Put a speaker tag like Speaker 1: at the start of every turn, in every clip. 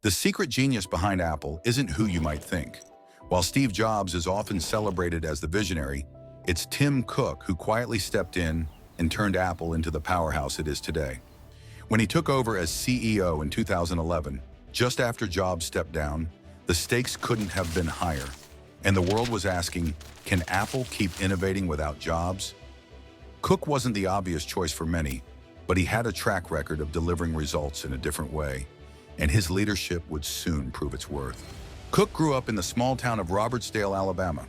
Speaker 1: The secret genius behind Apple isn't who you might think. While Steve Jobs is often celebrated as the visionary, it's Tim Cook who quietly stepped in and turned Apple into the powerhouse it is today. When he took over as CEO in 2011, just after Jobs stepped down, the stakes couldn't have been higher. And the world was asking, can Apple keep innovating without Jobs? Cook wasn't the obvious choice for many, but he had a track record of delivering results in a different way, and his leadership would soon prove its worth. Cook grew up in the small town of Robertsdale, Alabama.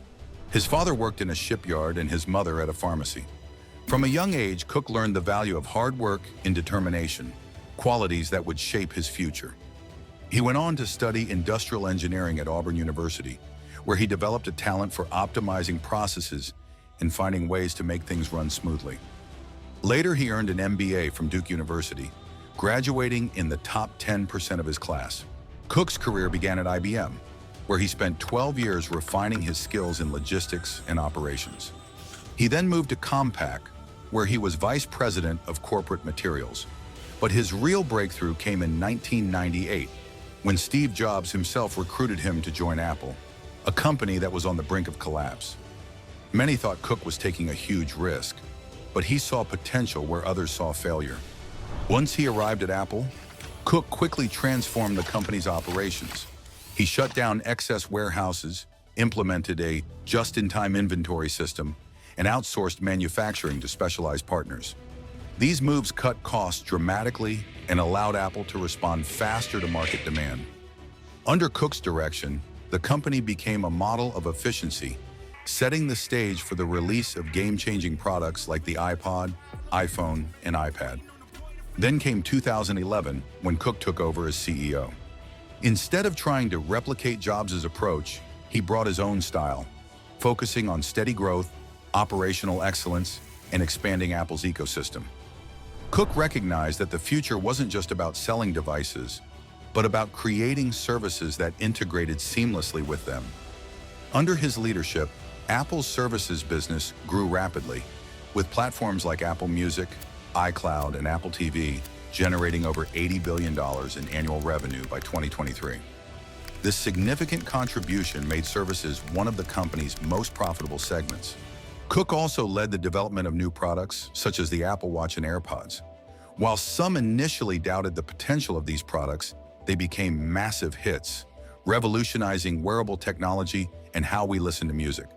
Speaker 1: His father worked in a shipyard and his mother at a pharmacy. From a young age, Cook learned the value of hard work and determination, qualities that would shape his future. He went on to study industrial engineering at Auburn University, where he developed a talent for optimizing processes and finding ways to make things run smoothly. Later, he earned an MBA from Duke University, graduating in the top 10% of his class. Cook's career began at IBM, where he spent 12 years refining his skills in logistics and operations. He then moved to Compaq, where he was vice president of corporate materials. But his real breakthrough came in 1998, when Steve Jobs himself recruited him to join Apple, a company that was on the brink of collapse. Many thought Cook was taking a huge risk, but he saw potential where others saw failure. Once he arrived at Apple, Cook quickly transformed the company's operations. He shut down excess warehouses, implemented a just-in-time inventory system, and outsourced manufacturing to specialized partners. These moves cut costs dramatically and allowed Apple to respond faster to market demand. Under Cook's direction, the company became a model of efficiency, setting the stage for the release of game-changing products like the iPod, iPhone, and iPad. Then came 2011, when Cook took over as CEO. Instead of trying to replicate Jobs' approach, he brought his own style, focusing on steady growth, operational excellence, and expanding Apple's ecosystem. Cook recognized that the future wasn't just about selling devices, but about creating services that integrated seamlessly with them. Under his leadership, Apple's services business grew rapidly, with platforms like Apple Music, iCloud, and Apple TV generating over $80 billion in annual revenue by 2023. This significant contribution made services one of the company's most profitable segments. Cook also led the development of new products, such as the Apple Watch and AirPods. While some initially doubted the potential of these products, they became massive hits, revolutionizing wearable technology and how we listen to music.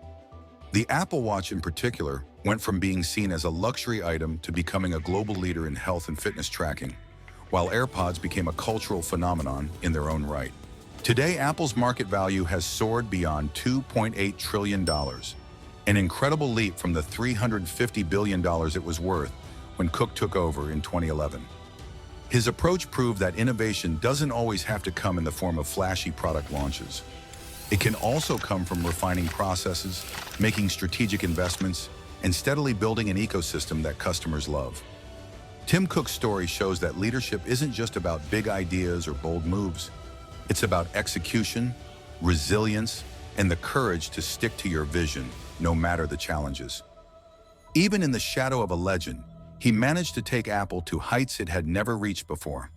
Speaker 1: The Apple Watch in particular went from being seen as a luxury item to becoming a global leader in health and fitness tracking, while AirPods became a cultural phenomenon in their own right. Today, Apple's market value has soared beyond $2.8 trillion, an incredible leap from the $350 billion it was worth when Cook took over in 2011. His approach proved that innovation doesn't always have to come in the form of flashy product launches. It can also come from refining processes, making strategic investments, and steadily building an ecosystem that customers love. Tim Cook's story shows that leadership isn't just about big ideas or bold moves. It's about execution, resilience, and the courage to stick to your vision, no matter the challenges. Even in the shadow of a legend, he managed to take Apple to heights it had never reached before.